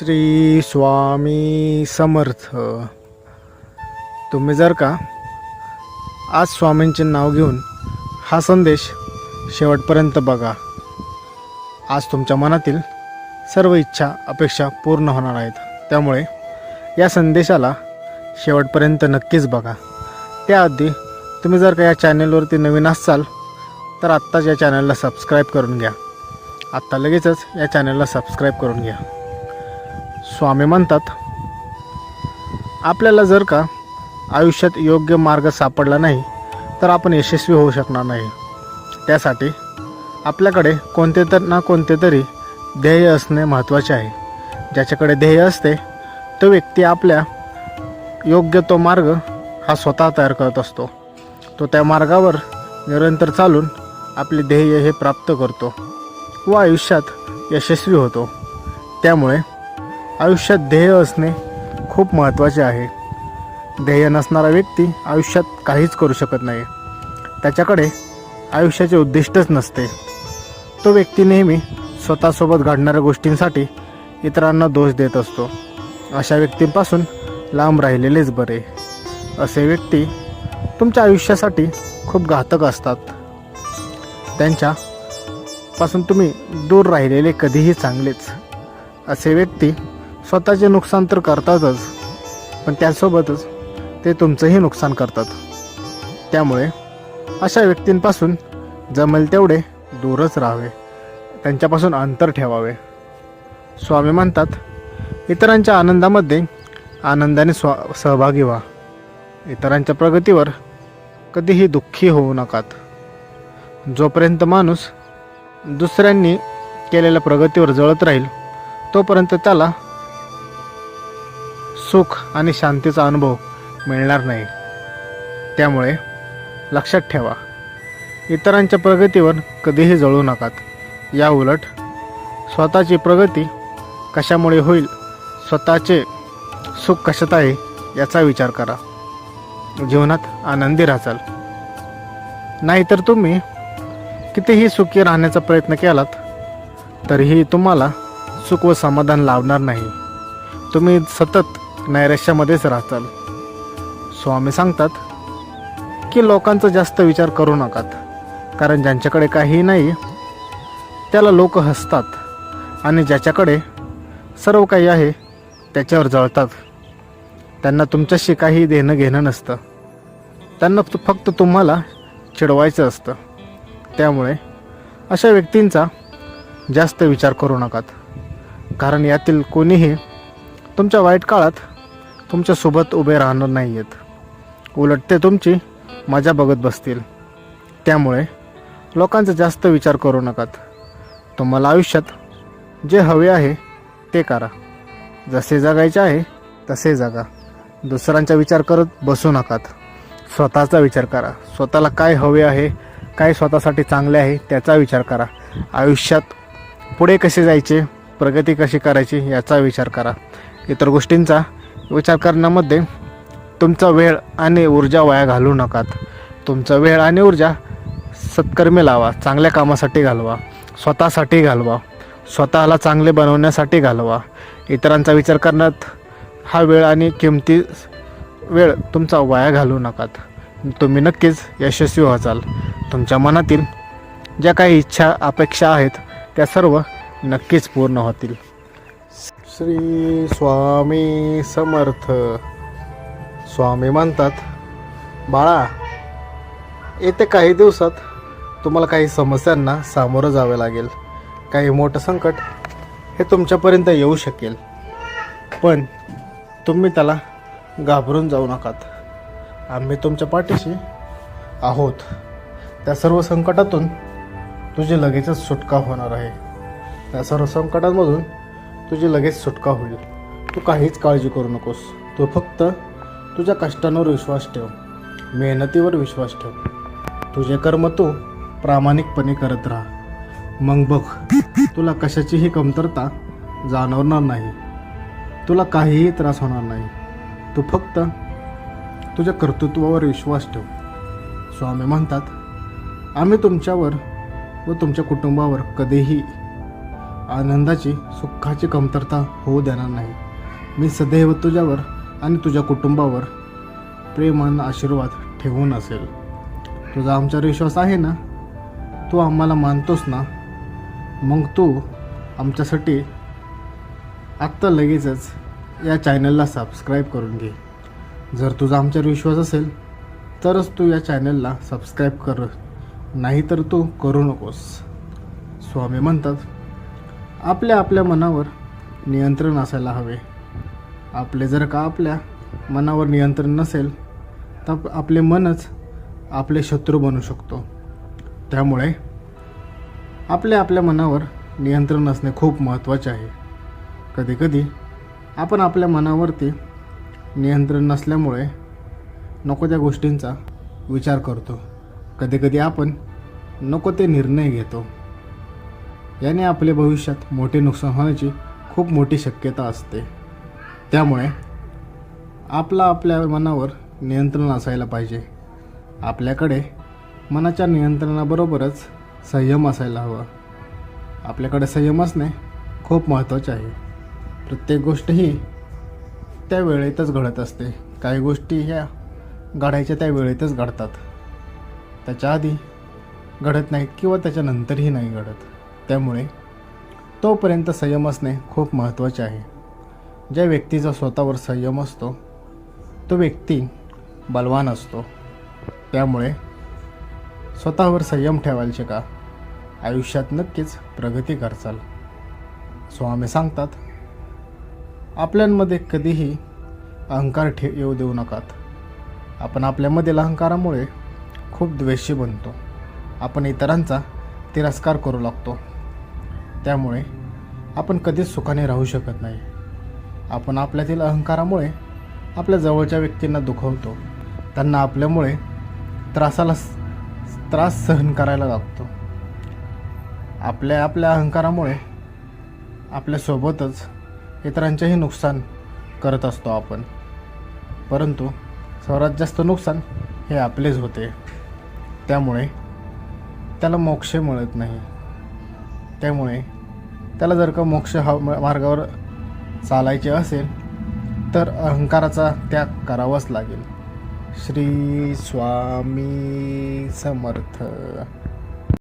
श्री स्वामी समर्थ. तुम्ही जर का आज स्वामींचे नाव घेऊन हा संदेश शेवटपर्यंत बघा. आज तुमच्या मनातील सर्व इच्छा अपेक्षा पूर्ण होणार आहेत. त्यामुळे या संदेशाला शेवटपर्यंत नक्कीच बघा. त्याआधी तुम्ही जर का या चॅनलवरती नवीन असाल तर आत्ताच या चॅनलला सबस्क्राईब करून घ्या. आत्ता लगेचच या चॅनलला सबस्क्राईब करून घ्या. स्वामी म्हणतात, आपल्याला जर का आयुष्यात योग्य मार्ग सापडला नाही तर आपण यशस्वी होऊ शकणार नाही. त्यासाठी आपल्याकडे कोणते तरी ध्येय असणे महत्त्वाचे आहे. ज्याच्याकडे ध्येय असते तो व्यक्ती आपल्या योग्य तो मार्ग हा स्वतः तयार करत असतो. तो त्या मार्गावर निरंतर चालून आपले ध्येय हे प्राप्त करतो व आयुष्यात यशस्वी होतो. त्यामुळे आयुष्यात ध्येय असणे खूप महत्त्वाचे आहे. ध्येय नसणारा व्यक्ती आयुष्यात काहीच करू शकत नाही. त्याच्याकडे आयुष्याचे उद्दिष्टच नसते. तो व्यक्ती नेहमी स्वतःसोबत घडणाऱ्या गोष्टींसाठी इतरांना दोष देत असतो. अशा व्यक्तींपासून लांब राहिलेलेच बरे. असे व्यक्ती तुमच्या आयुष्यासाठी खूप घातक असतात. त्यांच्यापासून तुम्ही दूर राहिलेले कधीही चांगलेच. असे व्यक्ती स्वतःचे नुकसान तर करतातच, पण त्यासोबतच ते तुमचंही नुकसान करतात. त्यामुळे अशा व्यक्तींपासून जमेल तेवढे दूरच राहावे. त्यांच्यापासून अंतर ठेवावे. स्वामी म्हणतात, इतरांच्या आनंदामध्ये आनंदाने सहभागी व्हा. इतरांच्या प्रगतीवर कधीही दुःखी होऊ नकात. जोपर्यंत माणूस दुसऱ्यांनी केलेल्या प्रगतीवर जळत राहील तोपर्यंत त्याला सुख आणि शांतीचा अनुभव मिळणार नाही. त्यामुळे लक्षात ठेवा, इतरांच्या प्रगतीवर कधीही जळू नकात. या उलट स्वतःची प्रगती कशामुळे होईल, स्वतःचे सुख कशात आहे याचा विचार करा. जीवनात आनंदी राहाल. नाहीतर तुम्ही कितीही सुखी राहण्याचा प्रयत्न केलात तरीही तुम्हाला सुख व समाधान लाभणार नाही. तुम्ही सतत नैराश्यामध्येच राहताल. स्वामी सांगतात की लोकांचा जास्त विचार करू नकात, कारण ज्यांच्याकडे काही नाही त्याला लोक हसतात आणि ज्याच्याकडे सर्व काही आहे त्याच्यावर जळतात. त्यांना तुमच्याशी काही देणं घेणं नसतं. त्यांना फक्त तुम्हाला चिडवायचं असतं. त्यामुळे अशा व्यक्तींचा जास्त विचार करू नकात, कारण यातील कोणीही तुमच्या वाईट काळात तुमच्यासोबत उभे राहणार नाही आहेत. उलट ते तुमची मजा बघत बसतील. त्यामुळे लोकांचा जास्त विचार करू नकात. तुम्हाला आयुष्यात जे हवे आहे ते करा. जसे जगायचे आहे तसे जगा. दुसऱ्यांचा विचार करत बसू नकात. स्वतःचा विचार करा. स्वतःला काय हवे आहे, काय स्वतःसाठी चांगले आहे त्याचा विचार करा. आयुष्यात पुढे कसे जायचे, प्रगती कशी करायची याचा विचार करा. इतर गोष्टींचा विचार करण्यामध्ये तुमचा वेळ आणि ऊर्जा वाया घालवू नकात. तुमचा वेळ आणि ऊर्जा सत्कर्मी लावा. चांगल्या कामासाठी घालवा. स्वतःसाठी घालवा. स्वतःला चांगले बनवण्यासाठी घालवा. इतरांचा विचार करण्यात हा वेळ आणि किमती वेळ तुमचा वाया घालवू नकात. तुम्ही नक्कीच यशस्वी व्हाल. तुमच्या मनातील ज्या काही इच्छा अपेक्षा आहेत त्या सर्व नक्कीच पूर्ण होतील. श्री स्वामी समर्थ. स्वामी म्हणतात, बाळा, येत्या काही दिवसात तुम्हाला काही समस्यांना सामोरं जावे लागेल. काही मोठं संकट हे तुमच्यापर्यंत येऊ शकेल, पण तुम्ही त्याला घाबरून जाऊ नकात. आम्ही तुमच्या पाठीशी आहोत. त्या सर्व संकटातून तुझी लगेचच सुटका होणार आहे. त्या सर्व संकटांमधून तुझी लगेच सुटका होईल. तू काहीच काळजी करू नकोस. तू फक्त तुझ्या कष्टांवर विश्वास ठेव. मेहनतीवर विश्वास ठेव. तुझे कर्म तू प्रामाणिकपणे करत राहा. मग बघ, तुला कशाचीही कमतरता जाणवणार नाही. तुला काहीही त्रास होणार नाही. तू फक्त तुझ्या कर्तृत्वावर विश्वास ठेव. स्वामी म्हणतात, आम्ही तुमच्यावर व तुमच्या कुटुंबावर कधीही आनंदाची सुखाची कमतरता होऊ देणार नाही. मी सदैव तुझ्यावर आणि तुझ्या कुटुंबावर प्रेम आणि आशीर्वाद ठेवून असेल. तुझा आमच्यावर विश्वास आहे ना? तू आम्हाला मानतोस ना? मग तू आमच्यासाठी आत्ता लगेचच या चॅनलला सबस्क्राईब करून घे. जर तुझा आमच्यावर विश्वास असेल तरच तू या चॅनलला सबस्क्राईब कर, नाहीतर तू करू नकोस. स्वामी म्हणतात, आपल्या आपल्या मनावर नियंत्रण असायला हवे. आपल्या मनावर नियंत्रण नसेल तर आपले मनच आपले शत्रू बनू शकतो. त्यामुळे आपल्या मनावर नियंत्रण असणे खूप महत्त्वाचे आहे. कधीकधी आपण आपल्या मनावरती नियंत्रण नसल्यामुळे नको त्या गोष्टींचा विचार करतो. कधीकधी आपण नको ते निर्णय घेतो. याने आपले भविष्यात मोठे नुकसान होण्याची खूप मोठी शक्यता असते. त्यामुळे आपल्या मनावर नियंत्रण असायला पाहिजे. आपल्याकडे मनाच्या नियंत्रणाबरोबरच संयम असायला हवा. आपल्याकडे संयम असणे खूप महत्त्वाचे आहे. प्रत्येक गोष्ट ही त्या वेळेतच घडत असते. काही गोष्टी ह्या घडायच्या त्या वेळेतच घडतात, त्याच्या आधी घडत नाहीत किंवा त्याच्यानंतरही नाही घडत. त्यामुळे तोपर्यंत संयम असणे खूप महत्त्वाचे आहे. ज्या व्यक्तीचा स्वतःवर संयम असतो तो व्यक्ती बलवान असतो. त्यामुळे स्वतःवर संयम ठेवायला शिका. आयुष्यात नक्कीच प्रगती करचाल. स्वामी सांगतात, आपल्यांमध्ये कधीही अहंकार येऊ देऊ नकात. आपण आपल्यामधील अहंकारामुळे खूप द्वेषी बनतो. आपण इतरांचा तिरस्कार करू लागतो. त्यामुळे आपण कधीच सुखाने राहू शकत नाही. आपण आपल्यातील अहंकारामुळे आपल्या जवळच्या व्यक्तींना दुखवतो. त्यांना आपल्यामुळे त्रास सहन करायला लागतो. आपल्या अहंकारामुळे आपल्यासोबतच इतरांचेही नुकसान करत असतो आपण. परंतु सर्वात जास्त नुकसान हे आपलेच होते. त्यामुळे त्याला मोक्ष मिळत नाही. त्यामुळे त्याला जर का मोक्ष मार्गावर चालायचे असेल तर अहंकाराचा त्याग करावाच लागेल. श्री स्वामी समर्थ.